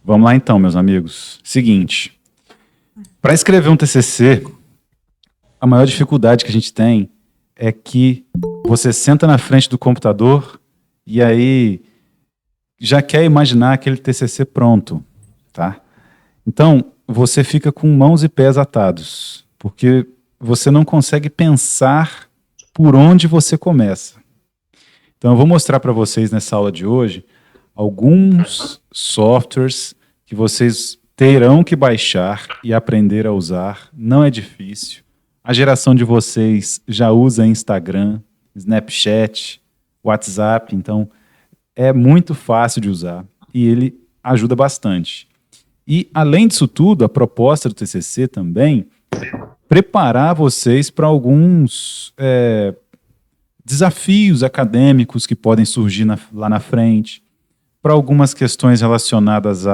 Vamos lá então, meus amigos. Seguinte, para escrever um TCC, a maior dificuldade que a gente tem é que você senta na frente do computador e aí já quer imaginar aquele TCC pronto, tá? Então, você fica com mãos e pés atados, porque você não consegue pensar por onde você começa. Então, eu vou mostrar para vocês nessa aula de hoje alguns softwares que vocês terão que baixar e aprender a usar. Não é difícil. A geração de vocês já usa Instagram, Snapchat, WhatsApp, então é muito fácil de usar e ele ajuda bastante. E, além disso tudo, a proposta do TCC também preparar vocês para alguns desafios acadêmicos que podem surgir lá na frente, para algumas questões relacionadas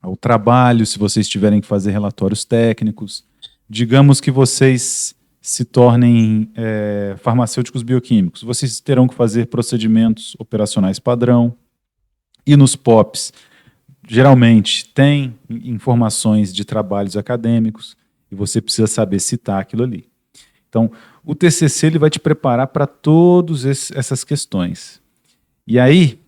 ao trabalho, se vocês tiverem que fazer relatórios técnicos. Digamos que vocês se tornem farmacêuticos bioquímicos, vocês terão que fazer procedimentos operacionais padrão. E nos POPs, geralmente, tem informações de trabalhos acadêmicos e você precisa saber citar aquilo ali. Então, o TCC ele vai te preparar para todas essas questões. E aí,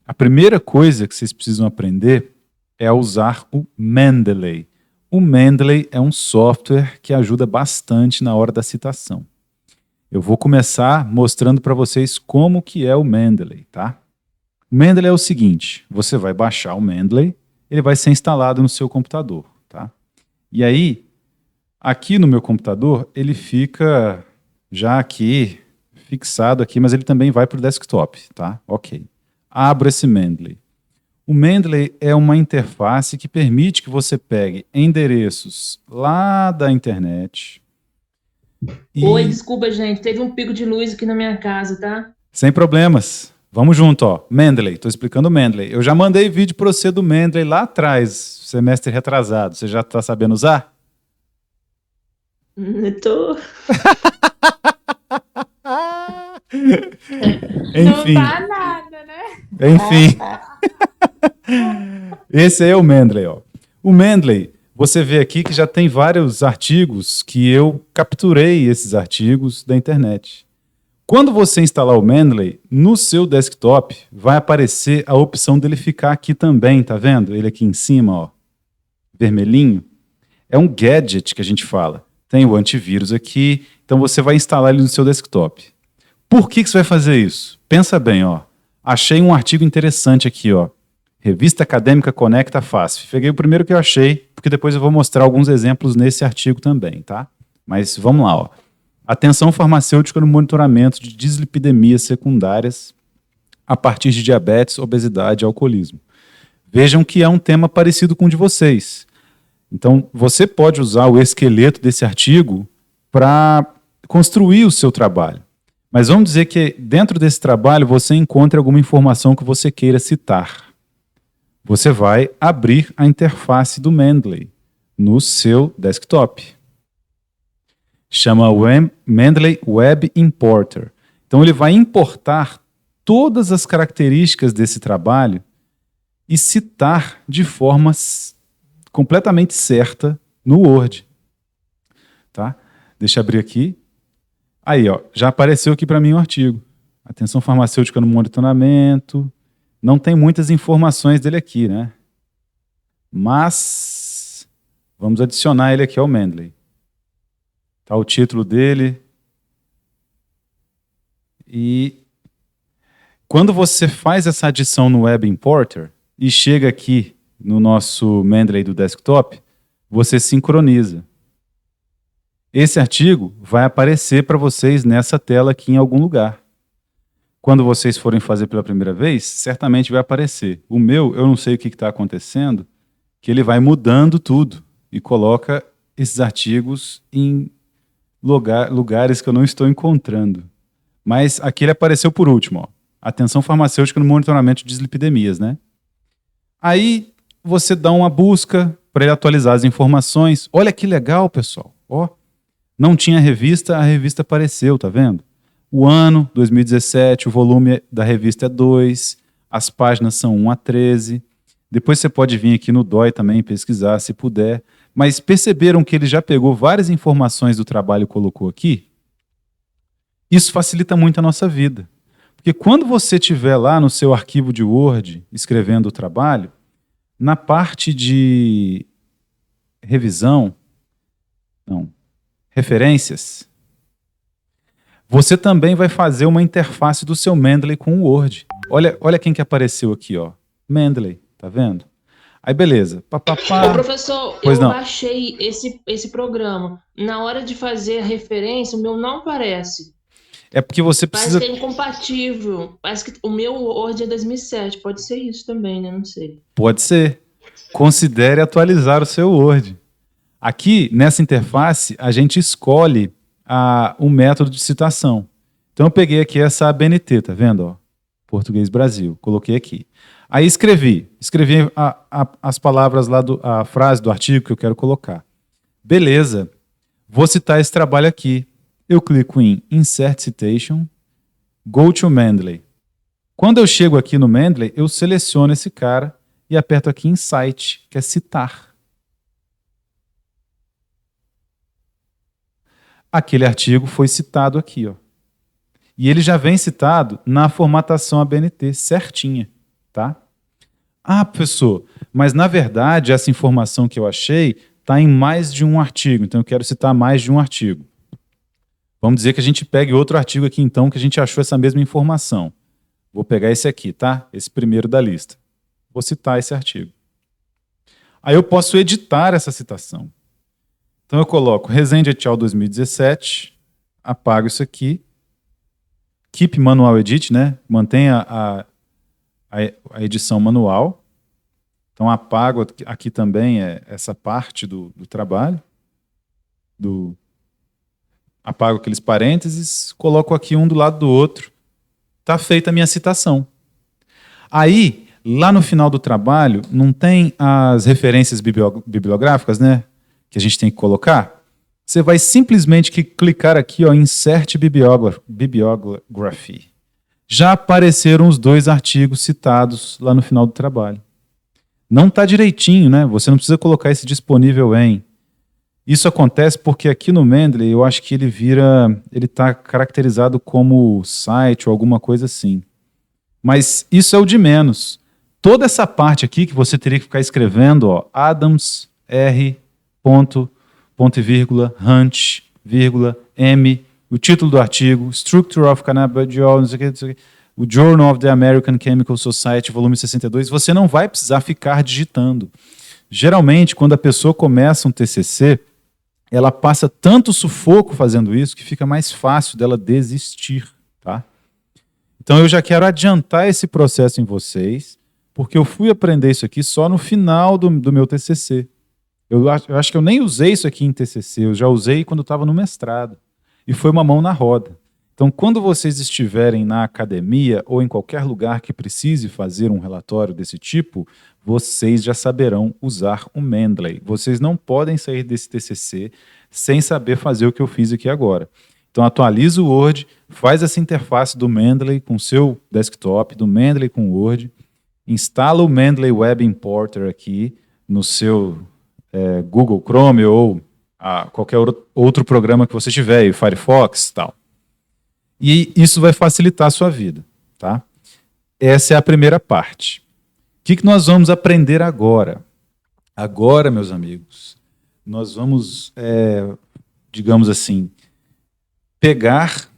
a primeira coisa que vocês precisam aprender é a usar o Mendeley. O Mendeley é um software que ajuda bastante na hora da citação. Eu vou começar mostrando para vocês como que é o Mendeley, tá? O Mendeley é o seguinte, você vai baixar o Mendeley, ele vai ser instalado no seu computador, tá? E aí, aqui no meu computador, ele fica já aqui, fixado aqui, mas ele também vai para o desktop, tá? Ok. Abro esse Mendeley. O Mendeley é uma interface que permite que você pegue endereços lá da internet. Oi, desculpa, gente. Teve um pico de luz aqui na minha casa, tá? Sem problemas. Vamos junto, ó. Mendeley, estou explicando o Mendeley. Eu já mandei vídeo para você do Mendeley lá atrás, semestre retrasado. Você já está sabendo usar? Tô. Enfim. Não dá nada, né? Enfim. Esse aí é o Mendeley, ó. O Mendeley, você vê aqui que já tem vários artigos que eu capturei esses artigos da internet. Quando você instalar o Mendeley, no seu desktop vai aparecer a opção dele ficar aqui também, tá vendo? Ele aqui em cima, ó, vermelhinho. É um gadget que a gente fala. Tem o antivírus aqui, então você vai instalar ele no seu desktop. Por que você vai fazer isso? Pensa bem, ó. Achei um artigo interessante aqui, ó. Revista Acadêmica Conecta FASF. Peguei o primeiro que eu achei, porque depois eu vou mostrar alguns exemplos nesse artigo também, tá? Mas vamos lá, ó. Atenção farmacêutica no monitoramento de dislipidemias secundárias a partir de diabetes, obesidade e alcoolismo. Vejam que é um tema parecido com o de vocês. Então, você pode usar o esqueleto desse artigo para construir o seu trabalho. Mas vamos dizer que dentro desse trabalho você encontra alguma informação que você queira citar. Você vai abrir a interface do Mendeley no seu desktop. Chama Mendeley Web Importer. Então ele vai importar todas as características desse trabalho e citar de forma completamente certa no Word. Tá? Deixa eu abrir aqui. Aí, ó, já apareceu aqui para mim o artigo. Atenção farmacêutica no monitoramento. Não tem muitas informações dele aqui, né? Mas vamos adicionar ele aqui ao Mendeley. Tá o título dele. E quando você faz essa adição no Web Importer e chega aqui no nosso Mendeley do desktop, você sincroniza. Esse artigo vai aparecer para vocês nessa tela aqui em algum lugar. Quando vocês forem fazer pela primeira vez, certamente vai aparecer. O meu, eu não sei o que está acontecendo, que ele vai mudando tudo e coloca esses artigos em lugares que eu não estou encontrando. Mas aqui ele apareceu por último, ó. Atenção farmacêutica no monitoramento de dislipidemias, né? Aí você dá uma busca para ele atualizar as informações. Olha que legal, pessoal. Ó, não tinha revista, a revista apareceu, tá vendo? O ano, 2017, o volume da revista é 2, as páginas são 1 a 13. Depois você pode vir aqui no DOI também pesquisar, se puder. Mas perceberam que ele já pegou várias informações do trabalho e colocou aqui? Isso facilita muito a nossa vida. Porque quando você estiver lá no seu arquivo de Word, escrevendo o trabalho, na parte de revisão, não, referências, você também vai fazer uma interface do seu Mendeley com o Word. Olha quem que apareceu aqui, ó. Mendeley, tá vendo? Aí beleza. Ô, professor, pois eu não. baixei esse programa. Na hora de fazer a referência, o meu não aparece. É porque você precisa... Parece que é incompatível. Parece que o meu Word é 2007. Pode ser isso também, né? Não sei. Pode ser. Considere atualizar o seu Word. Aqui, nessa interface, a gente escolhe o método de citação. Então eu peguei aqui essa ABNT, tá vendo? Ó, Português Brasil. Coloquei aqui. Aí escrevi as palavras lá, a frase do artigo que eu quero colocar. Beleza. Vou citar esse trabalho aqui. Eu clico em Insert Citation, Go to Mendeley. Quando eu chego aqui no Mendeley, eu seleciono esse cara e aperto aqui em Cite, que é citar. Aquele artigo foi citado aqui, ó. E ele já vem citado na formatação ABNT, certinha, tá? Ah, professor, mas na verdade essa informação que eu achei está em mais de um artigo, então eu quero citar mais de um artigo. Vamos dizer que a gente pegue outro artigo aqui, então, que a gente achou essa mesma informação. Vou pegar esse aqui, tá? Esse primeiro da lista. Vou citar esse artigo. Aí eu posso editar essa citação. Então eu coloco Rezende et al. 2017, apago isso aqui, Keep Manual Edit, né? Mantenha a edição manual. Então apago aqui também essa parte do trabalho, apago aqueles parênteses, coloco aqui um do lado do outro. Está feita a minha citação. Aí, lá no final do trabalho, não tem as referências bibliográficas, né? Que a gente tem que colocar. Você vai simplesmente clicar aqui, ó, Insert Bibliography. Já apareceram os 2 artigos citados lá no final do trabalho. Não está direitinho, né? Você não precisa colocar esse disponível em. Isso acontece porque aqui no Mendeley eu acho que ele está caracterizado como site ou alguma coisa assim. Mas isso é o de menos. Toda essa parte aqui que você teria que ficar escrevendo, ó, Adams, R, ponto e vírgula, Hunt, vírgula, M, o título do artigo, Structure of Cannabidiol, não sei o que, o Journal of the American Chemical Society, volume 62, você não vai precisar ficar digitando. Geralmente, quando a pessoa começa um TCC, ela passa tanto sufoco fazendo isso que fica mais fácil dela desistir, tá? Então eu já quero adiantar esse processo em vocês, porque eu fui aprender isso aqui só no final do meu TCC. Eu acho que eu nem usei isso aqui em TCC, eu já usei quando estava no mestrado. E foi uma mão na roda. Então, quando vocês estiverem na academia ou em qualquer lugar que precise fazer um relatório desse tipo, vocês já saberão usar o Mendeley. Vocês não podem sair desse TCC sem saber fazer o que eu fiz aqui agora. Então, atualiza o Word, faz essa interface do Mendeley com o seu desktop, do Mendeley com o Word, instala o Mendeley Web Importer aqui no seu Google Chrome ou qualquer outro programa que você tiver, o Firefox e tal. E isso vai facilitar a sua vida, tá? Essa é a primeira parte. O que nós vamos aprender agora? Agora, meus amigos, nós vamos, digamos assim, pegar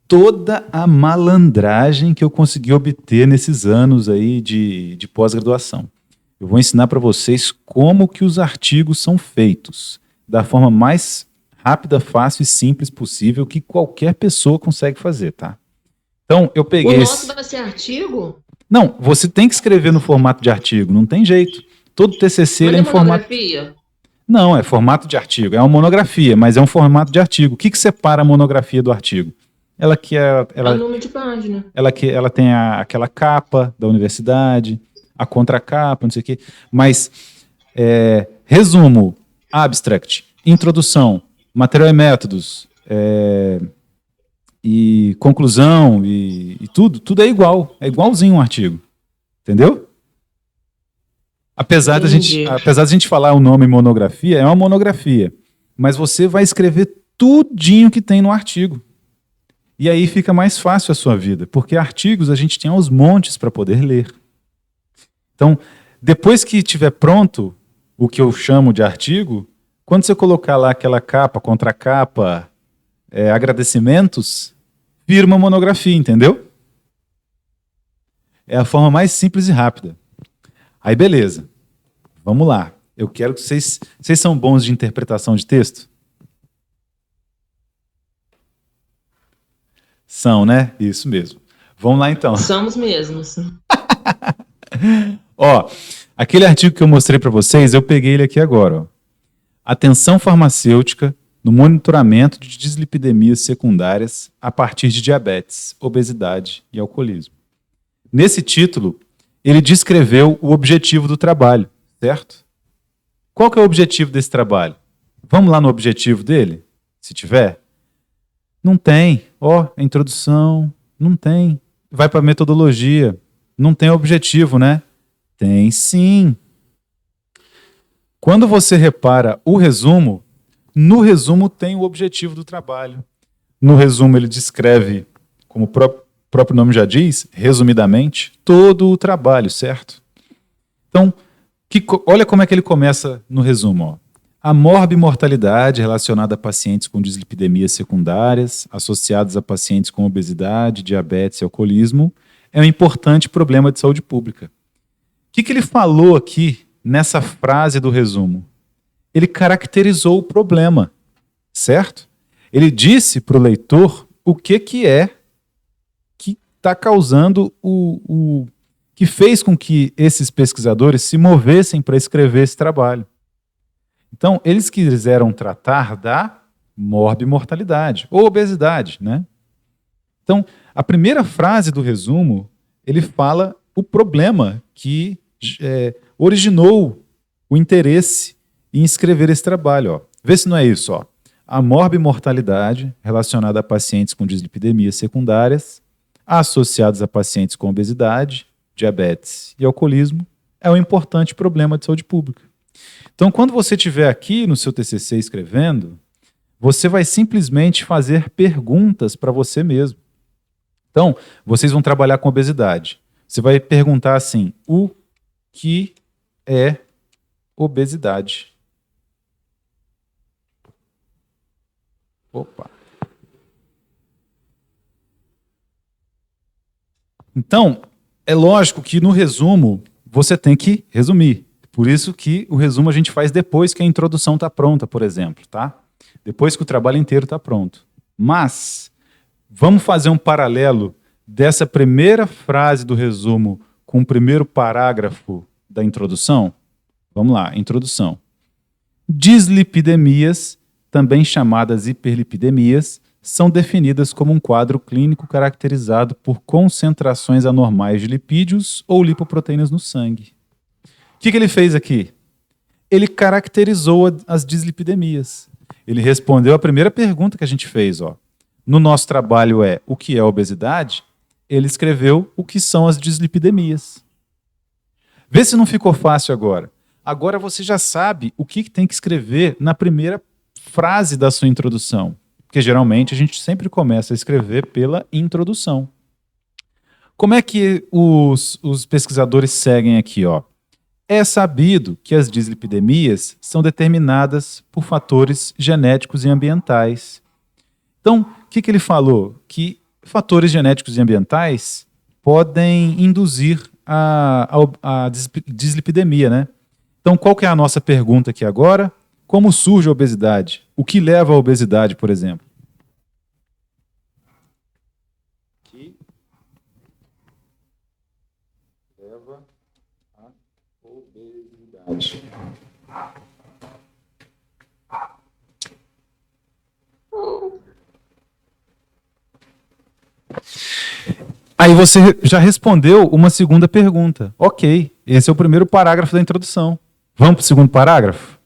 toda a malandragem que eu consegui obter nesses anos aí de pós-graduação. Eu vou ensinar para vocês como que os artigos são feitos, da forma mais rápida, fácil e simples possível que qualquer pessoa consegue fazer, tá? Então, eu peguei... O nosso vai ser artigo? Não, você tem que escrever no formato de artigo, não tem jeito. Todo TCC ele é em formato... Não, é formato de artigo. É uma monografia, mas é um formato de artigo. O que separa a monografia do artigo? É o número de página. Ela tem aquela capa da universidade, a contracapa, não sei o quê. Mas, resumo, abstract, introdução, material e métodos, e conclusão, e tudo é igual. É igualzinho um artigo. Entendeu? Apesar da gente falar o nome monografia, é uma monografia, mas você vai escrever tudinho que tem no artigo. E aí fica mais fácil a sua vida, porque artigos a gente tem aos montes para poder ler. Então, depois que estiver pronto o que eu chamo de artigo, quando você colocar lá aquela capa, contracapa, agradecimentos, vira uma monografia, entendeu? É a forma mais simples e rápida. Aí, beleza. Vamos lá. Eu quero que vocês são bons de interpretação de texto? São, né? Isso mesmo. Vamos lá, então. Somos mesmos. Ó, aquele artigo que eu mostrei para vocês, eu peguei ele aqui agora. Ó. Atenção farmacêutica no monitoramento de dislipidemias secundárias a partir de diabetes, obesidade e alcoolismo. Nesse título, ele descreveu o objetivo do trabalho, certo? Qual que é o objetivo desse trabalho? Vamos lá no objetivo dele, se tiver? Não tem. Ó, a introdução, não tem. Vai para a metodologia, não tem objetivo, né? Tem sim. Quando você repara o resumo, no resumo tem o objetivo do trabalho. No resumo ele descreve, como o próprio nome já diz, resumidamente, todo o trabalho, certo? Então, olha como é que ele começa no resumo. Ó. A morbimortalidade relacionada a pacientes com dislipidemias secundárias, associadas a pacientes com obesidade, diabetes e alcoolismo, é um importante problema de saúde pública. O que ele falou aqui nessa frase do resumo? Ele caracterizou o problema, certo? Ele disse para o leitor o que é que está causando que fez com que esses pesquisadores se movessem para escrever esse trabalho. Então, eles quiseram tratar da morbimortalidade, ou obesidade, né? Então, a primeira frase do resumo, ele fala o problema que originou o interesse em escrever esse trabalho. Ó. Vê se não é isso. Ó. A morbimortalidade relacionada a pacientes com dislipidemias secundárias, associados a pacientes com obesidade, diabetes e alcoolismo, é um importante problema de saúde pública. Então, quando você estiver aqui no seu TCC escrevendo, você vai simplesmente fazer perguntas para você mesmo. Então, vocês vão trabalhar com obesidade. Você vai perguntar assim, o que é obesidade? Opa. Então, é lógico que no resumo você tem que resumir. Por isso que o resumo a gente faz depois que a introdução está pronta, por exemplo, tá? Depois que o trabalho inteiro está pronto. Mas, vamos fazer um paralelo dessa primeira frase do resumo com o primeiro parágrafo da introdução? Vamos lá, introdução. Dislipidemias, também chamadas hiperlipidemias, são definidas como um quadro clínico caracterizado por concentrações anormais de lipídios ou lipoproteínas no sangue. O que ele fez aqui? Ele caracterizou as dislipidemias. Ele respondeu a primeira pergunta que a gente fez. Ó. No nosso trabalho o que é obesidade? Ele escreveu o que são as dislipidemias. Vê se não ficou fácil agora. Agora você já sabe o que tem que escrever na primeira frase da sua introdução. Porque geralmente a gente sempre começa a escrever pela introdução. Como é que os pesquisadores seguem aqui? Ó? É sabido que as dislipidemias são determinadas por fatores genéticos e ambientais. Então, o que ele falou? Que fatores genéticos e ambientais podem induzir a dislipidemia, né? Então, qual que é a nossa pergunta aqui agora? Como surge a obesidade? O que leva à obesidade, por exemplo? O que leva à obesidade? Aí você já respondeu uma segunda pergunta. Ok, esse é o primeiro parágrafo da introdução. Vamos para o segundo parágrafo?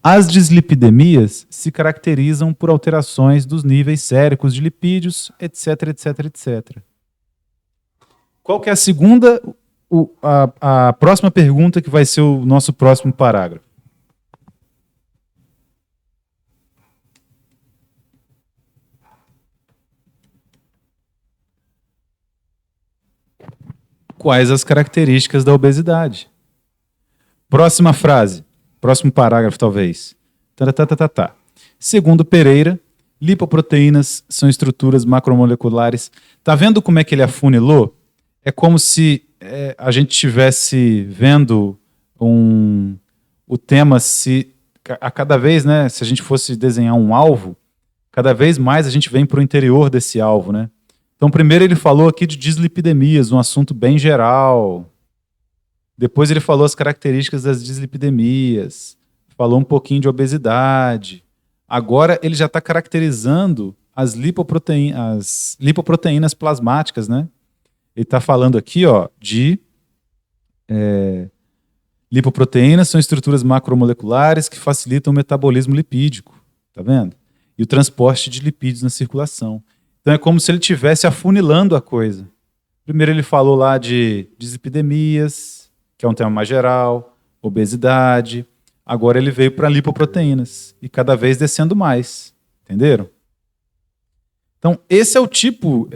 As dislipidemias se caracterizam por alterações dos níveis séricos de lipídios, etc, etc, etc. Qual que é a próxima pergunta que vai ser o nosso próximo parágrafo. Quais as características da obesidade? Próxima frase, próximo parágrafo talvez. Tá. Segundo Pereira, lipoproteínas são estruturas macromoleculares. Tá vendo como é que ele afunilou? É como se a gente estivesse vendo o tema a cada vez, né? Se a gente fosse desenhar um alvo, cada vez mais a gente vem para o interior desse alvo, né? Então, primeiro ele falou aqui de dislipidemias, um assunto bem geral. Depois ele falou as características das dislipidemias, falou um pouquinho de obesidade. Agora ele já está caracterizando as lipoproteínas plasmáticas, né? Ele está falando aqui, ó, de lipoproteínas são estruturas macromoleculares que facilitam o metabolismo lipídico, tá vendo? E o transporte de lipídios na circulação. Então é como se ele estivesse afunilando a coisa. Primeiro ele falou lá de dislipidemias, que é um tema mais geral, obesidade. Agora ele veio para lipoproteínas e cada vez descendo mais. Entenderam? Então esse é o tipo,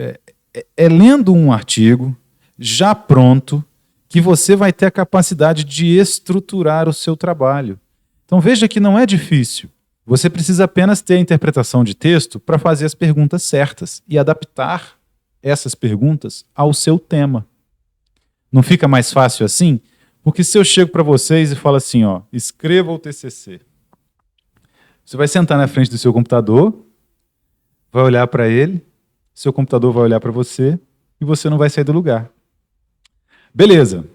lendo um artigo já pronto, que você vai ter a capacidade de estruturar o seu trabalho. Então veja que não é difícil. Você precisa apenas ter a interpretação de texto para fazer as perguntas certas e adaptar essas perguntas ao seu tema. Não fica mais fácil assim? Porque se eu chego para vocês e falo assim, ó, escreva o TCC. Você vai sentar na frente do seu computador, vai olhar para ele, seu computador vai olhar para você e você não vai sair do lugar. Beleza,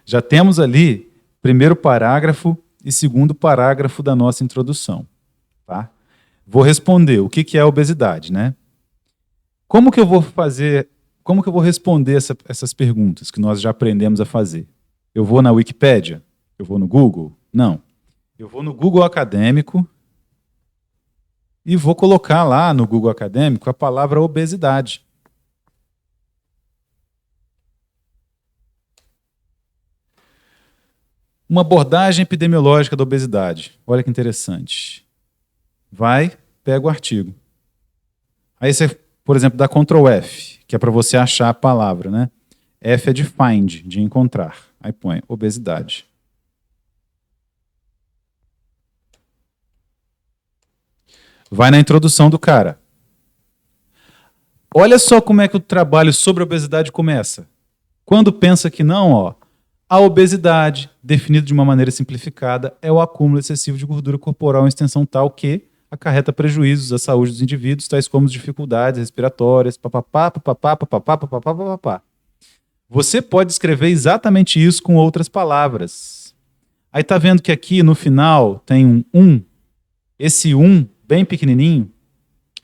já temos ali primeiro parágrafo e segundo parágrafo da nossa introdução. Tá? Vou responder o que é a obesidade, né? Como que eu vou responder essas perguntas que nós já aprendemos a fazer? Eu vou na Wikipédia? Eu vou no Google? Não. Eu vou no Google Acadêmico e vou colocar lá no Google Acadêmico a palavra obesidade. Uma abordagem epidemiológica da obesidade. Olha que interessante. Vai, pega o artigo. Aí você, por exemplo, dá Ctrl F, que é para você achar a palavra, né? F é de find, de encontrar. Aí põe obesidade. Vai na introdução do cara. Olha só como é que o trabalho sobre obesidade começa. Quando pensa que não, ó, a obesidade, definida de uma maneira simplificada, é o acúmulo excessivo de gordura corporal em extensão tal que acarreta prejuízos à saúde dos indivíduos, tais como dificuldades respiratórias, papapá. Você pode escrever exatamente isso com outras palavras. Aí tá vendo que aqui no final tem um 1. Esse 1, bem pequenininho,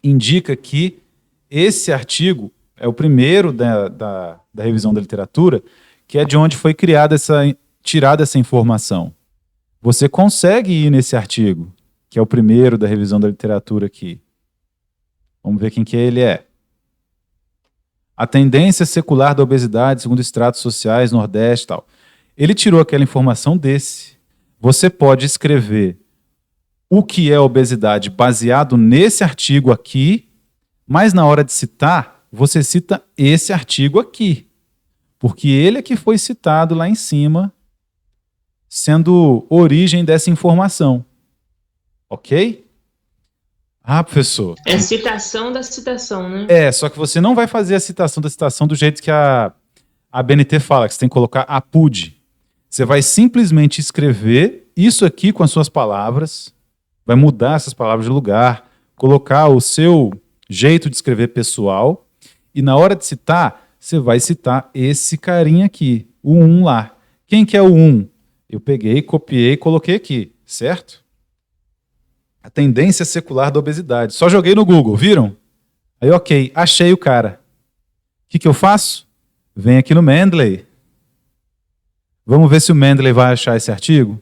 indica que esse artigo é o primeiro da revisão da literatura, que é de onde foi tirada essa informação. Você consegue ir nesse artigo, que é o primeiro da revisão da literatura aqui. Vamos ver quem que ele é. A tendência secular da obesidade, segundo estratos sociais, Nordeste e tal. Ele tirou aquela informação desse. Você pode escrever o que é obesidade baseado nesse artigo aqui, mas na hora de citar, você cita esse artigo aqui. Porque ele é que foi citado lá em cima, sendo origem dessa informação. Ok? Ah, professor. É citação da citação, né? Só que você não vai fazer a citação da citação do jeito que a BNT fala, que você tem que colocar a PUD. Você vai simplesmente escrever isso aqui com as suas palavras, vai mudar essas palavras de lugar, colocar o seu jeito de escrever pessoal, e na hora de citar, você vai citar esse carinha aqui, o 1 lá. Quem que é o 1? Eu peguei, copiei e coloquei aqui, certo? A tendência secular da obesidade. Só joguei no Google, viram? Aí, ok, achei o cara. O que eu faço? Venho aqui no Mendeley. Vamos ver se o Mendeley vai achar esse artigo?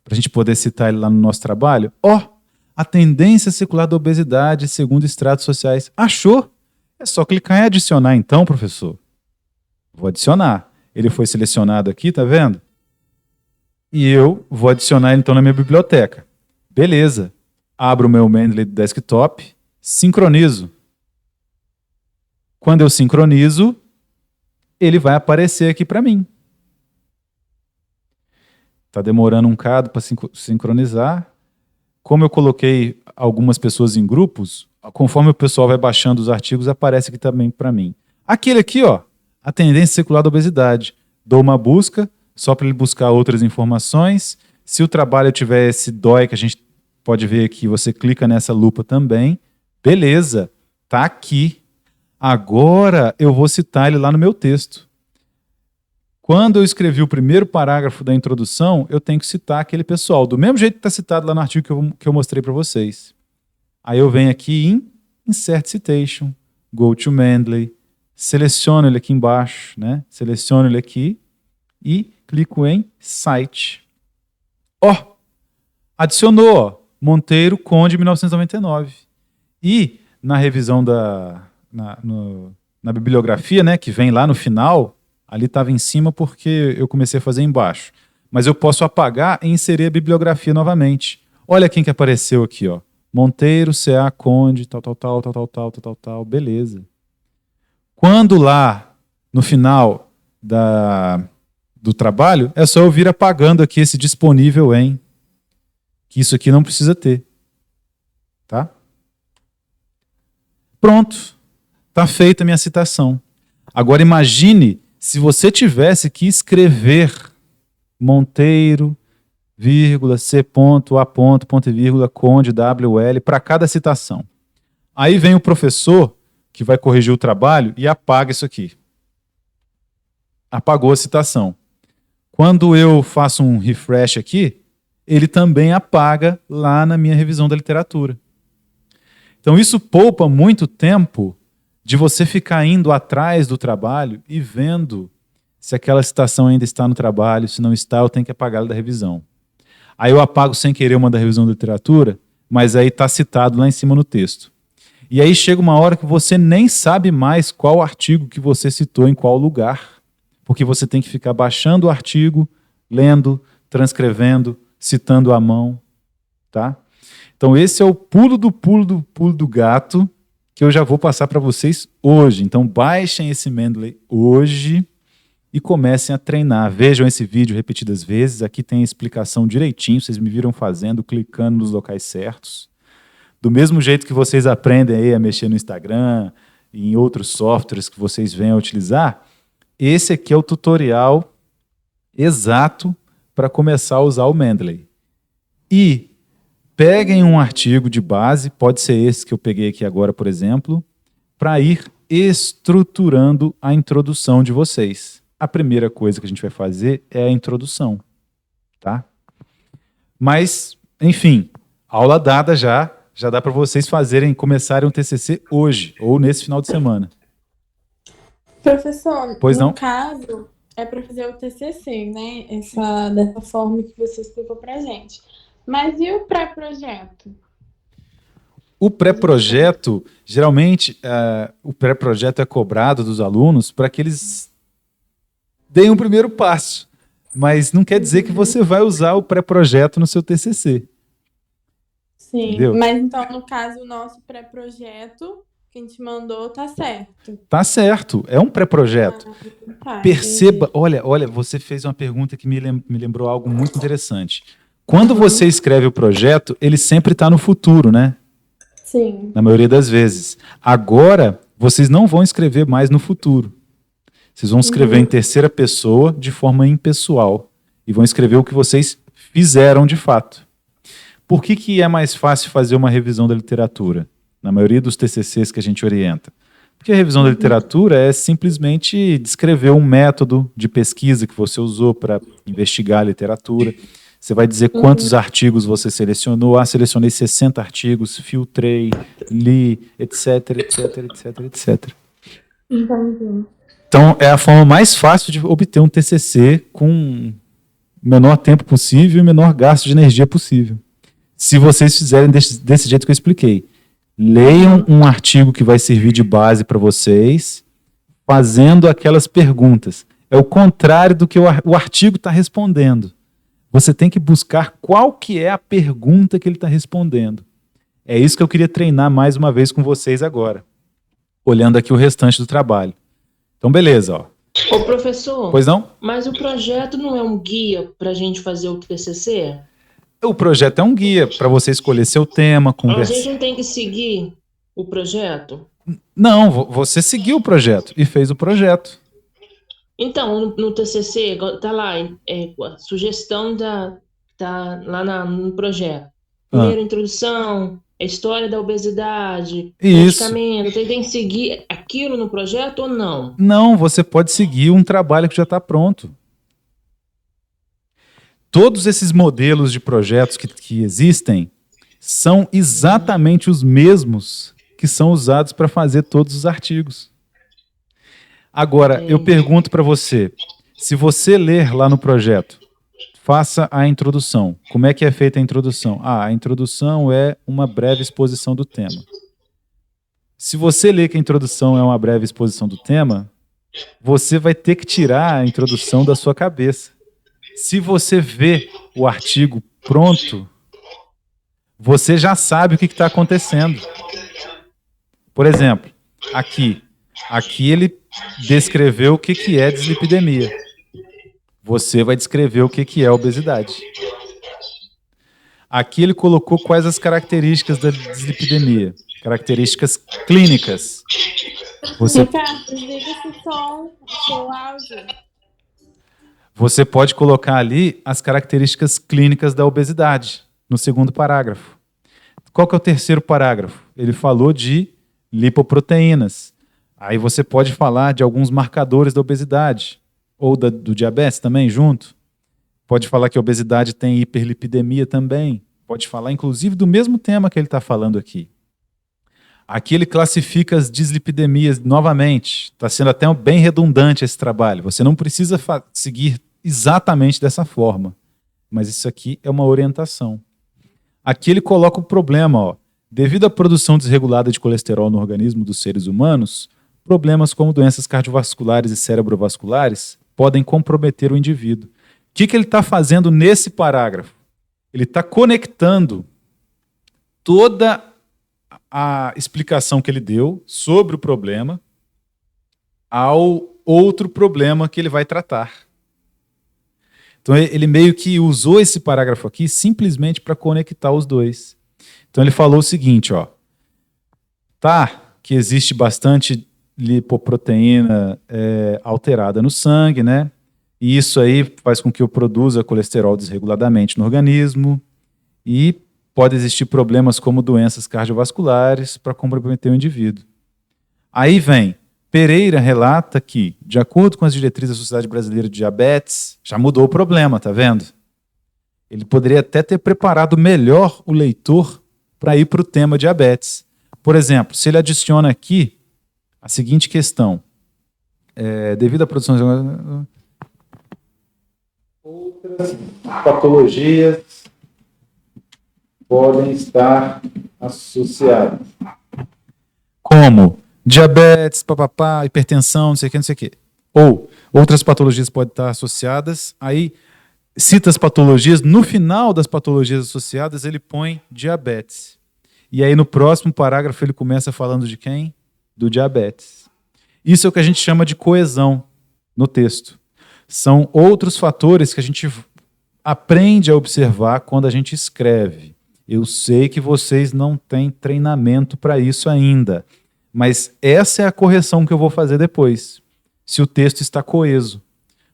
Para a gente poder citar ele lá no nosso trabalho. A tendência secular da obesidade segundo estratos sociais. Achou? É só clicar em adicionar então, professor. Vou adicionar. ele foi selecionado aqui, tá vendo? E eu vou adicionar ele então na minha biblioteca. Beleza. Abro o meu Mendeley do desktop, sincronizo. Quando eu sincronizo, ele vai aparecer aqui para mim. Está demorando um bocado para sincronizar. Como eu coloquei algumas pessoas em grupos, conforme o pessoal vai baixando os artigos, aparece aqui também para mim. Aquele aqui, ó, a tendência secular da obesidade. Dou uma busca, só para ele buscar outras informações. Se o trabalho tiver esse DOI, que a gente pode ver aqui, você clica nessa lupa também. Beleza, tá aqui. Agora eu vou citar ele lá no meu texto. Quando eu escrevi o primeiro parágrafo da introdução, eu tenho que citar aquele pessoal, do mesmo jeito que está citado lá no artigo que eu mostrei para vocês. Aí eu venho aqui em Insert Citation, Go to Mendeley, seleciono ele aqui embaixo, né? Seleciono ele aqui e clico em Cite. Ó, adicionou, ó, Monteiro Conde 1999. E na revisão na bibliografia, né, que vem lá no final, ali estava em cima porque eu comecei a fazer embaixo. Mas eu posso apagar e inserir a bibliografia novamente. Olha quem que apareceu aqui, ó. Monteiro, C.A. Conde, tal, beleza. Quando lá, no final do trabalho, é só eu vir apagando aqui esse disponível em, que isso aqui não precisa ter. Tá? Pronto. Tá feita a minha citação. Agora imagine se você tivesse que escrever Monteiro, vírgula, C ponto, A ponto, ponto e vírgula, Conde, WL, para cada citação. Aí vem o professor que vai corrigir o trabalho e apaga isso aqui. Apagou a citação. Quando eu faço um refresh aqui, ele também apaga lá na minha revisão da literatura. Então isso poupa muito tempo de você ficar indo atrás do trabalho e vendo se aquela citação ainda está no trabalho, se não está, eu tenho que apagá-la da revisão. Aí eu apago sem querer uma da revisão da literatura, mas aí está citado lá em cima no texto. E aí chega uma hora que você nem sabe mais qual artigo que você citou em qual lugar, porque você tem que ficar baixando o artigo, lendo, transcrevendo, citando à mão, tá? Então esse é o pulo do gato que eu já vou passar para vocês hoje. Então baixem esse Mendeley hoje e comecem a treinar. Vejam esse vídeo repetidas vezes. Aqui tem a explicação direitinho. Vocês me viram fazendo, clicando nos locais certos. Do mesmo jeito que vocês aprendem aí a mexer no Instagram e em outros softwares que vocês venham a utilizar, esse aqui é o tutorial exato para começar a usar o Mendeley. E peguem um artigo de base, pode ser esse que eu peguei aqui agora, por exemplo, para ir estruturando a introdução de vocês. A primeira coisa que a gente vai fazer é a introdução, tá? Mas, enfim, aula dada já dá para vocês começarem um TCC hoje, ou nesse final de semana. Professor, pois não? No caso, é para fazer o TCC, né? Dessa forma que você explicou para gente. Mas e o pré-projeto? O pré-projeto, geralmente, o pré-projeto é cobrado dos alunos para que eles deem um primeiro passo. Mas não quer dizer que você vai usar o pré-projeto no seu TCC. Sim, entendeu? Mas então, no caso, o nosso pré-projeto que a gente mandou tá certo. Tá certo, é um pré-projeto. Tá, Perceba, olha, você fez uma pergunta que me lembrou algo muito interessante. Quando você escreve o projeto, ele sempre está no futuro, né? Sim. Na maioria das vezes. Agora, vocês não vão escrever mais no futuro. Vocês vão escrever em terceira pessoa, de forma impessoal. E vão escrever o que vocês fizeram de fato. Por que é mais fácil fazer uma revisão da literatura? Na maioria dos TCCs que a gente orienta. Porque a revisão da literatura é simplesmente descrever um método de pesquisa que você usou para investigar a literatura. Você vai dizer quantos artigos você selecionou. Selecionei 60 artigos, filtrei, li, etc. Entendi. Então, é a forma mais fácil de obter um TCC com o menor tempo possível e o menor gasto de energia possível. Se vocês fizerem desse jeito que eu expliquei. Leiam um artigo que vai servir de base para vocês, fazendo aquelas perguntas. É o contrário do que o artigo está respondendo. Você tem que buscar qual que é a pergunta que ele está respondendo. É isso que eu queria treinar mais uma vez com vocês agora, olhando aqui o restante do trabalho. Então, beleza, ó. Ô, professor, Pois não? mas o projeto não é um guia para a gente fazer o TCC? O projeto é um guia para você escolher seu tema, A conversar. gente não tem que seguir o projeto? Não, você seguiu o projeto e fez o projeto. Então, no TCC, tá lá, a sugestão tá lá no projeto. Primeiro, introdução, a história da obesidade, Isso. medicamento. Você tem que seguir aquilo no projeto ou não? Não, você pode seguir um trabalho que já está pronto. Todos esses modelos de projetos que existem são exatamente os mesmos que são usados para fazer todos os artigos. Agora, eu pergunto para você, se você ler lá no projeto, faça a introdução. Como é que é feita a introdução? A introdução é uma breve exposição do tema. Se você ler que a introdução é uma breve exposição do tema, você vai ter que tirar a introdução da sua cabeça. Se você vê o artigo pronto, você já sabe o que está acontecendo. Por exemplo, aqui ele descreveu o que é dislipidemia. Você vai descrever o que é obesidade. Aqui ele colocou quais as características da dislipidemia. Características clínicas. Ricardo, desliga esse som, seu áudio. Você pode colocar ali as características clínicas da obesidade, no segundo parágrafo. Qual que é o terceiro parágrafo? Ele falou de lipoproteínas. Aí você pode falar de alguns marcadores da obesidade, ou do diabetes também, junto. Pode falar que a obesidade tem hiperlipidemia também. Pode falar, inclusive, do mesmo tema que ele está falando aqui. Aqui ele classifica as dislipidemias novamente. Está sendo até bem redundante esse trabalho. Você não precisa seguir exatamente dessa forma. Mas isso aqui é uma orientação. Aqui ele coloca o problema, ó. Devido à produção desregulada de colesterol no organismo dos seres humanos, problemas como doenças cardiovasculares e cerebrovasculares podem comprometer o indivíduo. O que ele está fazendo nesse parágrafo? Ele está conectando toda a explicação que ele deu sobre o problema ao outro problema que ele vai tratar. Então ele meio que usou esse parágrafo aqui simplesmente para conectar os dois. Então ele falou o seguinte, ó. Que existe bastante lipoproteína alterada no sangue, né? E isso aí faz com que eu produza colesterol desreguladamente no organismo e pode existir problemas como doenças cardiovasculares para comprometer o indivíduo. Aí vem, Pereira relata que, de acordo com as diretrizes da Sociedade Brasileira de Diabetes, já mudou o problema, tá vendo? Ele poderia até ter preparado melhor o leitor para ir para o tema diabetes. Por exemplo, se ele adiciona aqui a seguinte questão, devido à produção de outras patologias podem estar associadas. Como diabetes, hipertensão, não sei o que. Ou outras patologias podem estar associadas. Aí cita as patologias. No final das patologias associadas, ele põe diabetes. E aí no próximo parágrafo ele começa falando de quem? Do diabetes. Isso é o que a gente chama de coesão no texto. São outros fatores que a gente aprende a observar quando a gente escreve. Eu sei que vocês não têm treinamento para isso ainda, mas essa é a correção que eu vou fazer depois, se o texto está coeso.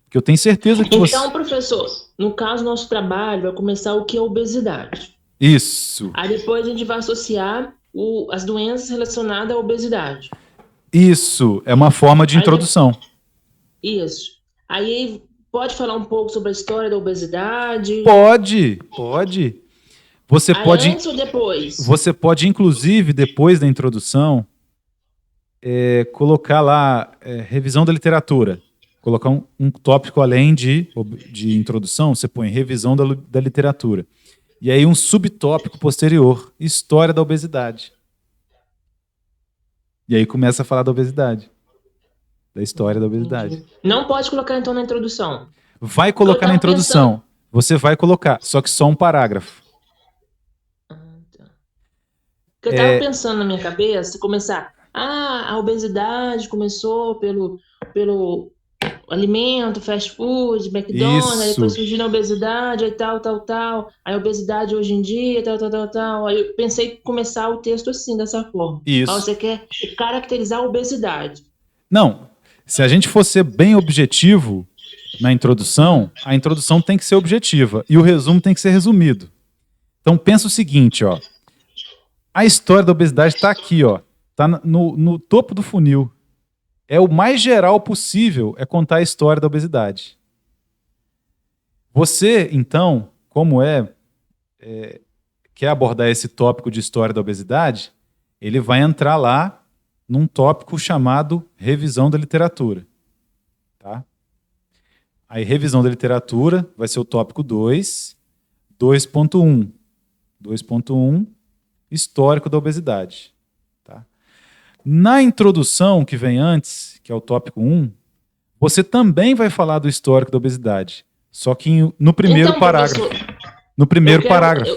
Porque eu tenho certeza que Então, professor, no caso, nosso trabalho vai começar o que é obesidade. Isso. Aí depois a gente vai associar as doenças relacionadas à obesidade. Isso, é uma forma de introdução. Isso. Aí pode falar um pouco sobre a história da obesidade? Pode. Você pode, antes ou depois? Você pode, inclusive, depois da introdução, colocar lá revisão da literatura. Colocar um tópico além de introdução, você põe revisão da literatura. E aí um subtópico posterior, história da obesidade. E aí começa a falar da obesidade. da história da obesidade. Entendi. Não pode colocar, então, na introdução. Vai colocar na introdução. Você vai colocar, só que só um parágrafo. Tá. Eu tava pensando na minha cabeça, começar... a obesidade começou pelo alimento, fast food, McDonald's, aí depois surgiu a obesidade, aí tal. Aí a obesidade hoje em dia, tal. Aí eu pensei em começar o texto assim, dessa forma. Isso. Aí você quer caracterizar a obesidade. Não. Se a gente for ser bem objetivo na introdução, a introdução tem que ser objetiva e o resumo tem que ser resumido. Então pensa o seguinte, ó. A história da obesidade está aqui, ó. Está no topo do funil. É o mais geral possível é contar a história da obesidade. Você, então, como quer abordar esse tópico de história da obesidade, ele vai entrar lá num tópico chamado revisão da literatura. Tá? Aí, revisão da literatura vai ser o tópico 2, 2.1. 2.1, histórico da obesidade. Na introdução que vem antes, que é o tópico 1, você também vai falar do histórico da obesidade. Só que no primeiro então, parágrafo. Professor, no primeiro parágrafo.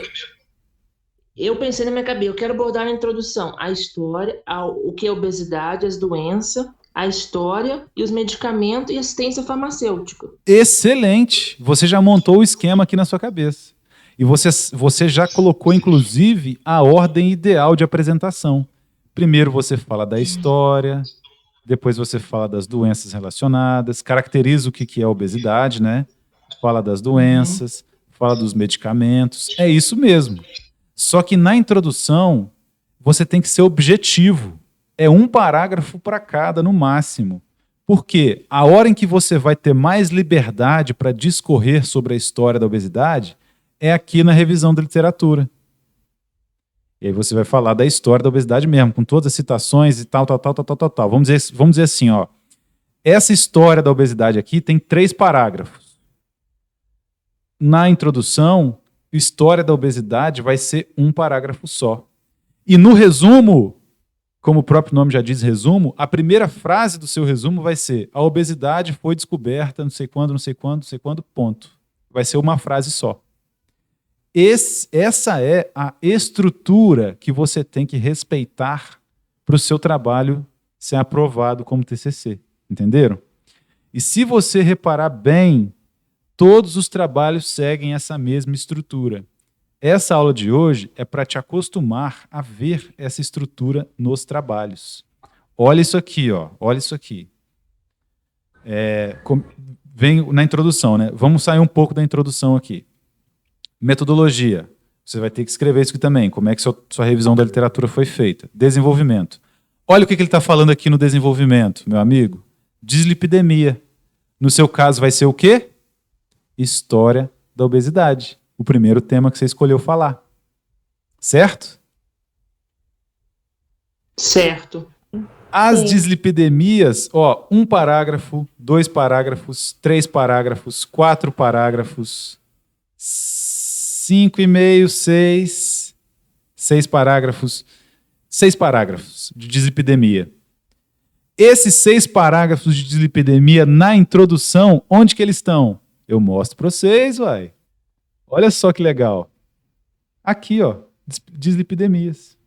Eu pensei na minha cabeça, eu quero abordar na introdução a história, o que é obesidade, as doenças, a história e os medicamentos e assistência farmacêutica. Excelente! Você já montou o esquema aqui na sua cabeça. E você já colocou, inclusive, a ordem ideal de apresentação. Primeiro você fala da história, depois você fala das doenças relacionadas, caracteriza o que é a obesidade, né? Fala das doenças, fala dos medicamentos. É isso mesmo. Só que na introdução, você tem que ser objetivo. É um parágrafo para cada, no máximo. Porque a hora em que você vai ter mais liberdade para discorrer sobre a história da obesidade é aqui na revisão da literatura. E aí você vai falar da história da obesidade mesmo, com todas as citações e tal. Vamos dizer assim, ó. Essa história da obesidade aqui tem 3 parágrafos. Na introdução, história da obesidade vai ser um parágrafo só. E no resumo, como o próprio nome já diz, resumo, a primeira frase do seu resumo vai ser: a obesidade foi descoberta, não sei quando, ponto. Vai ser uma frase só. Essa é a estrutura que você tem que respeitar para o seu trabalho ser aprovado como TCC. Entenderam? E se você reparar bem, todos os trabalhos seguem essa mesma estrutura. Essa aula de hoje é para te acostumar a ver essa estrutura nos trabalhos. Olha isso aqui, ó. Olha isso aqui. Vem na introdução, né? Vamos sair um pouco da introdução aqui. Metodologia. Você vai ter que escrever isso aqui também. Como é que sua revisão da literatura foi feita. Desenvolvimento. Olha o que ele está falando aqui no desenvolvimento, meu amigo. Dislipidemia. No seu caso vai ser o quê? História da obesidade. O primeiro tema que você escolheu falar. Certo? Certo. As dislipidemias, ó, 1 parágrafo, 2 parágrafos, 3 parágrafos, 4 parágrafos, 5,5, 6 parágrafos, 6 parágrafos de dislipidemia. Esses 6 parágrafos de dislipidemia na introdução, onde que eles estão? Eu mostro para vocês, uai. Olha só que legal. Aqui, ó, dislipidemias.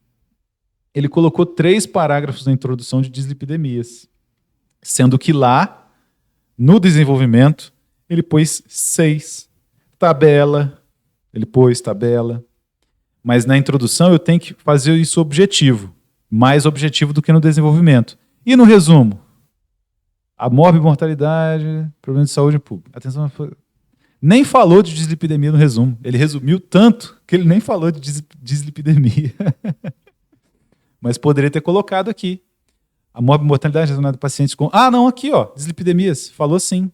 Ele colocou 3 parágrafos na introdução de dislipidemias, sendo que lá, no desenvolvimento, ele pôs 6. Tabela, ele pôs tabela. Mas na introdução eu tenho que fazer isso objetivo, mais objetivo do que no desenvolvimento. E no resumo? A morbimortalidade, problema de saúde pública. Atenção, nem falou de dislipidemia no resumo. Ele resumiu tanto que ele nem falou de dislipidemia. Mas poderia ter colocado aqui. A morbimortalidade relacionada a pacientes com... Ah, não, aqui, ó, dislipidemias. Falou sim.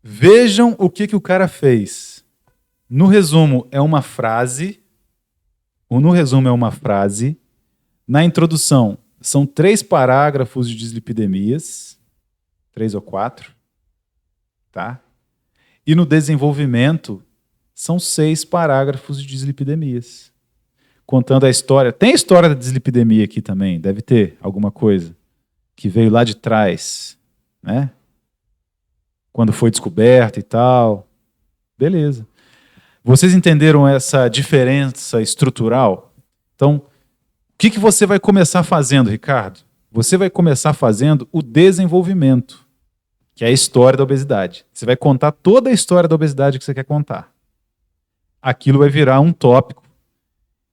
Vejam o que o cara fez. No resumo é uma frase. Na introdução são 3 parágrafos de dislipidemias. 3 ou 4. Tá? E no desenvolvimento são 6 parágrafos de dislipidemias. Contando a história. Tem história da dislipidemia aqui também, deve ter alguma coisa. que veio lá de trás, né? Quando foi descoberto e tal. Beleza. Vocês entenderam essa diferença estrutural? Então, o que você vai começar fazendo, Ricardo? Você vai começar fazendo o desenvolvimento, que é a história da obesidade. Você vai contar toda a história da obesidade que você quer contar. Aquilo vai virar um tópico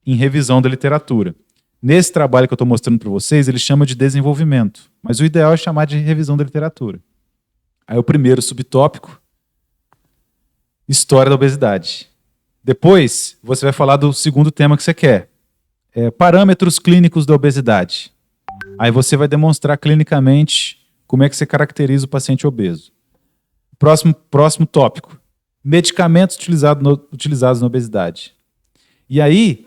em revisão da literatura. Nesse trabalho que eu estou mostrando para vocês, ele chama de desenvolvimento, mas o ideal é chamar de revisão da literatura. Aí o primeiro subtópico, história da obesidade. Depois, você vai falar do segundo tema que você quer, parâmetros clínicos da obesidade. Aí você vai demonstrar clinicamente como é que você caracteriza o paciente obeso. Próximo tópico, medicamentos utilizados na obesidade. E aí,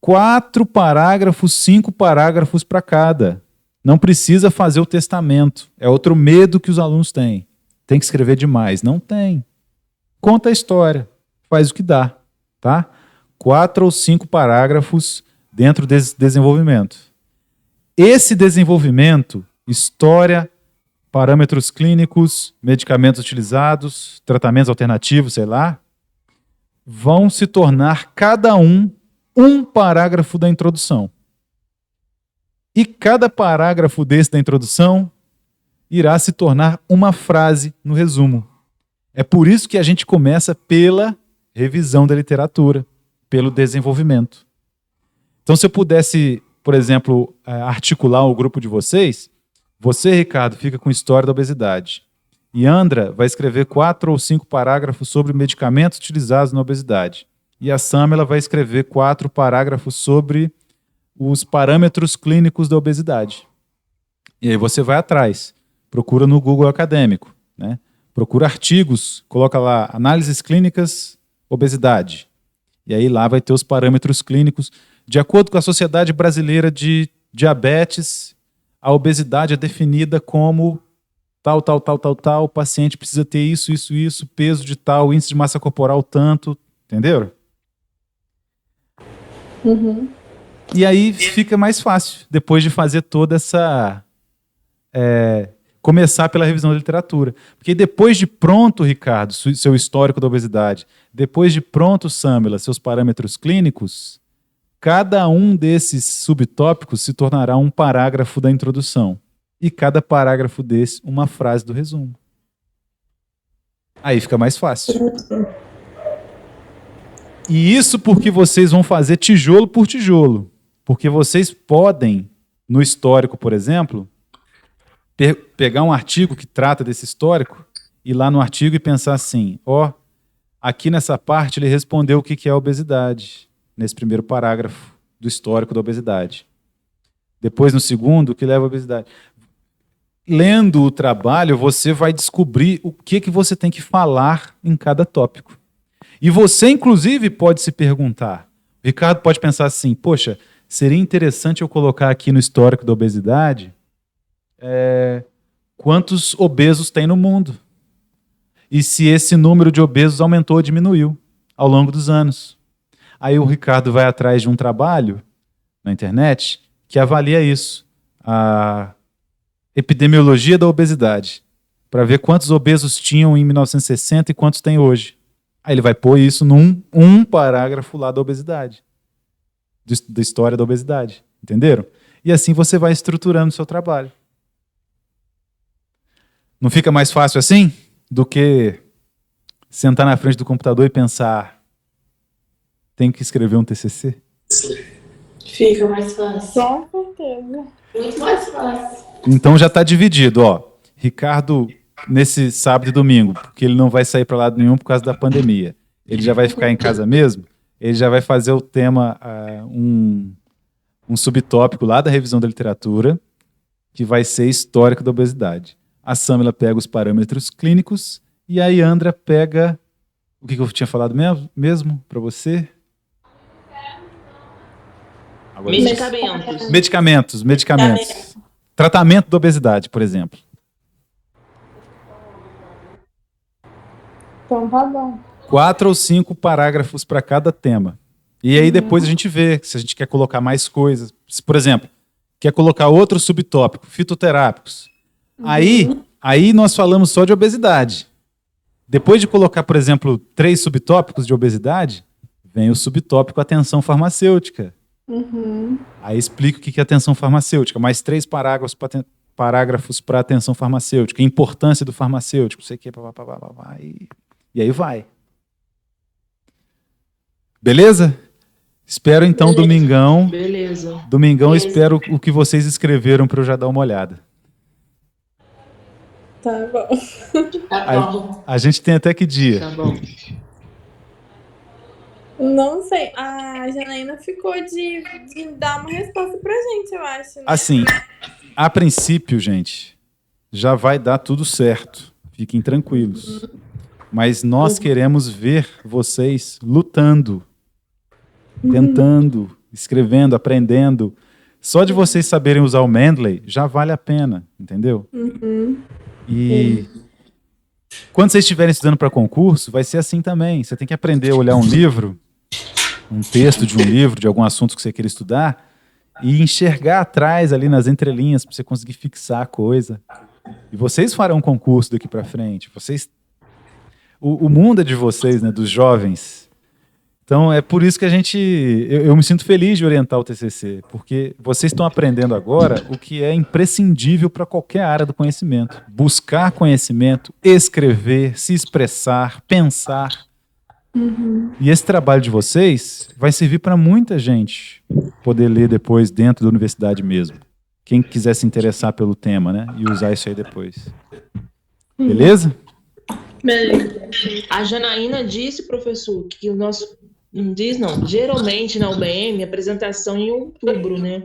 4 parágrafos, 5 parágrafos para cada. Não precisa fazer o testamento. É outro medo que os alunos têm. Tem que escrever demais. Não tem. Conta a história. Faz o que dá. Tá? 4 ou 5 parágrafos dentro desse desenvolvimento. Esse desenvolvimento, história, parâmetros clínicos, medicamentos utilizados, tratamentos alternativos, sei lá, vão se tornar cada um parágrafo da introdução. E cada parágrafo desse da introdução irá se tornar uma frase no resumo. É por isso que a gente começa pela revisão da literatura, pelo desenvolvimento. Então, se eu pudesse, por exemplo, articular o grupo de vocês, você, Ricardo, fica com história da obesidade. E Andra vai escrever 4 ou 5 parágrafos sobre medicamentos utilizados na obesidade. E a Samela vai escrever 4 parágrafos sobre os parâmetros clínicos da obesidade. E aí você vai atrás, procura no Google Acadêmico, né? Procura artigos, coloca lá análises clínicas, obesidade. E aí lá vai ter os parâmetros clínicos. De acordo com a Sociedade Brasileira de Diabetes, a obesidade é definida como tal, o paciente precisa ter isso, peso de tal, índice de massa corporal tanto, entenderam? Uhum. E aí fica mais fácil, depois de fazer toda essa... começar pela revisão da literatura. Porque depois de pronto, Ricardo, seu histórico da obesidade, depois de pronto, Samela, seus parâmetros clínicos, cada um desses subtópicos se tornará um parágrafo da introdução. E cada parágrafo desse, uma frase do resumo. Aí fica mais fácil. E isso porque vocês vão fazer tijolo por tijolo. Porque vocês podem, no histórico, por exemplo, pegar um artigo que trata desse histórico, ir lá no artigo e pensar assim, aqui nessa parte ele respondeu o que é a obesidade, nesse primeiro parágrafo do histórico da obesidade. Depois, no segundo, o que leva à obesidade. Lendo o trabalho, você vai descobrir o que você tem que falar em cada tópico. E você, inclusive, pode se perguntar. O Ricardo pode pensar assim, poxa, seria interessante eu colocar aqui no histórico da obesidade quantos obesos tem no mundo. E se esse número de obesos aumentou ou diminuiu ao longo dos anos. Aí o Ricardo vai atrás de um trabalho na internet que avalia isso. A epidemiologia da obesidade, para ver quantos obesos tinham em 1960 e quantos tem hoje. Aí ele vai pôr isso num parágrafo lá da obesidade, da história da obesidade, entenderam? E assim você vai estruturando o seu trabalho. Não fica mais fácil assim do que sentar na frente do computador e pensar, tenho que escrever um TCC? Fica mais fácil. Com certeza. Muito mais fácil. Então já está dividido, Ricardo, nesse sábado e domingo, porque ele não vai sair para lado nenhum por causa da pandemia. Ele já vai ficar em casa mesmo, ele já vai fazer o tema, um subtópico lá da revisão da literatura, que vai ser histórico da obesidade. A Samela pega os parâmetros clínicos e a Yandra pega... O que eu tinha falado mesmo para você? Medicamentos. Tratamento da obesidade, por exemplo. Então tá bom. 4 ou 5 parágrafos para cada tema. E aí depois a gente vê se a gente quer colocar mais coisas. Por exemplo, quer colocar outro subtópico, fitoterápicos. Aí nós falamos só de obesidade. Depois de colocar, por exemplo, 3 subtópicos de obesidade, vem o subtópico atenção farmacêutica. Aí explica o que é atenção farmacêutica, mais 3 parágrafos para atenção farmacêutica, importância do farmacêutico, sei o que, e aí vai. Beleza? Espero então domingão. Beleza. Domingão espero o que vocês escreveram para eu já dar uma olhada. Tá bom. Tá bom. A gente tem até que dia? Tá bom. Não sei. A Janaína ficou de dar uma resposta pra gente, eu acho. Né? Assim, a princípio, gente, já vai dar tudo certo. Fiquem tranquilos. Mas nós queremos ver vocês lutando, tentando, escrevendo, aprendendo. Só de vocês saberem usar o Mendeley já vale a pena, entendeu? E quando vocês estiverem estudando para concurso, vai ser assim também. Você tem que aprender a olhar um livro, um texto de um livro, de algum assunto que você queira estudar, e enxergar atrás ali nas entrelinhas para você conseguir fixar a coisa. E vocês farão concurso daqui para frente. O mundo é de vocês, né, dos jovens. Então é por isso que eu me sinto feliz de orientar o TCC, porque vocês estão aprendendo agora o que é imprescindível para qualquer área do conhecimento. Buscar conhecimento, escrever, se expressar, pensar. E esse trabalho de vocês vai servir para muita gente poder ler depois dentro da universidade mesmo. Quem quiser se interessar pelo tema, né, e usar isso aí depois. Beleza? Beleza. A Janaína disse, professor, que o nosso... Não diz, não. Geralmente na UBM, apresentação em outubro, né?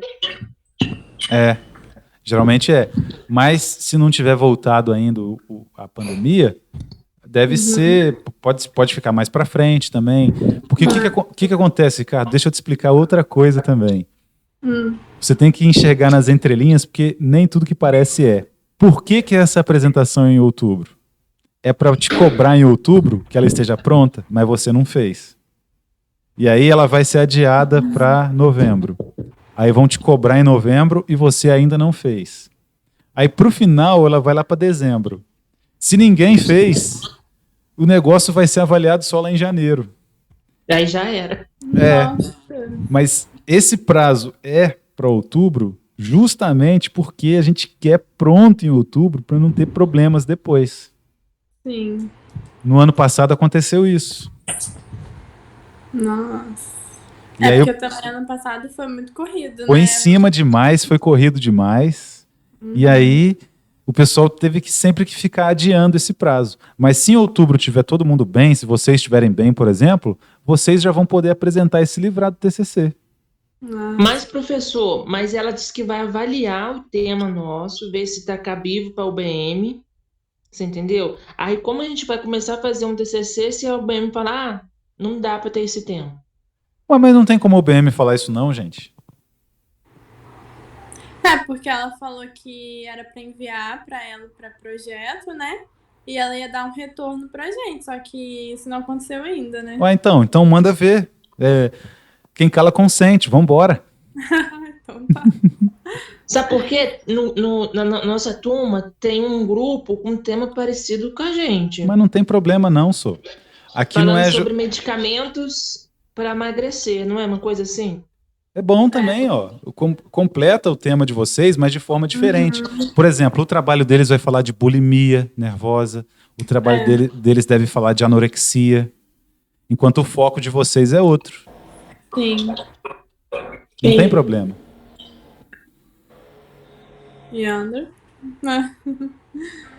Geralmente é. Mas se não tiver voltado ainda a pandemia, deve ser... Pode ficar mais para frente também. Porque o que acontece, Ricardo? Deixa eu te explicar outra coisa também. Você tem que enxergar nas entrelinhas, porque nem tudo que parece é. Por que essa apresentação é em outubro? É para te cobrar em outubro que ela esteja pronta, mas você não fez. E aí ela vai ser adiada para novembro. Aí vão te cobrar em novembro e você ainda não fez. Aí pro final ela vai lá para dezembro. Se ninguém fez, o negócio vai ser avaliado só lá em janeiro. Aí já era. Nossa. Mas esse prazo é para outubro justamente porque a gente quer pronto em outubro para não ter problemas depois. Sim. No ano passado aconteceu isso. Nossa. E aí porque também ano passado foi muito corrido, foi né? em cima demais, foi corrido demais. E aí o pessoal teve que sempre que ficar adiando esse prazo. Mas se em outubro tiver todo mundo bem, se vocês estiverem bem, por exemplo, vocês já vão poder apresentar esse livrado do TCC. Mas, professor, ela disse que vai avaliar o tema nosso, ver se está cabível para a UBM. Você entendeu? Aí como a gente vai começar a fazer um TCC se a UBM falar, não dá para ter esse tema? Ué, mas não tem como a UBM falar isso não, gente. Porque ela falou que era para enviar para ela para projeto, né? E ela ia dar um retorno pra gente, só que isso não aconteceu ainda, né? Ué, então manda ver. Quem cala consente, vambora. Então tá. Sabe por quê? Na nossa turma tem um grupo com um tema parecido com a gente. Mas não tem problema não, só. Aqui Falando não é sobre medicamentos para emagrecer, não é uma coisa assim? É bom também, ó. Completa o tema de vocês, mas de forma diferente. Por exemplo, o trabalho deles vai falar de bulimia nervosa, o trabalho deles deve falar de anorexia, enquanto o foco de vocês é outro. Sim. Não tem problema. E André?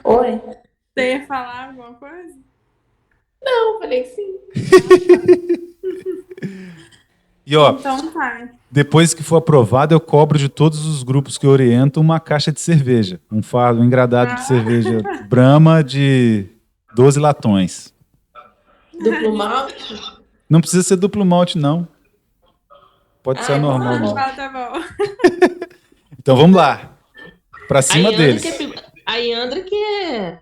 Oi? Você ia falar alguma coisa? Não, falei que sim. E ó, Então tá. depois que for aprovado, eu cobro de todos os grupos que eu oriento uma caixa de cerveja. Um fardo, um engradado de cerveja Brahma de 12 latões. Duplo malte? Não precisa ser duplo malte, não. Pode ser a normal. Não. Tá bom. Então vamos lá. Pra cima deles. A Yandra que é...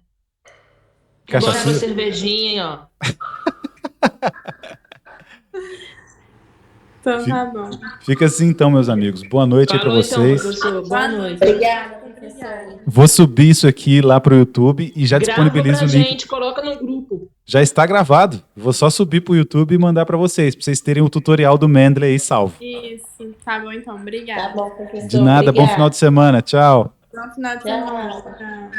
Cachaceiro. Gosta de uma cervejinha, aí, ó. Então tá bom. Fica assim então, meus amigos. Boa noite aí pra Falou então, vocês. professor. Boa noite. Obrigada, Obrigada. professora. Vou subir isso aqui lá pro YouTube e já Grava disponibilizo pra o link. gente, coloca no grupo. Já está gravado. Vou só subir pro YouTube e mandar pra vocês terem o tutorial do Mendeley aí salvo. Isso, tá bom então. Obrigada. Tá bom, professor. De nada, bom Obrigada. final de semana. Tchau. Bom final de Tchau. semana. Tchau.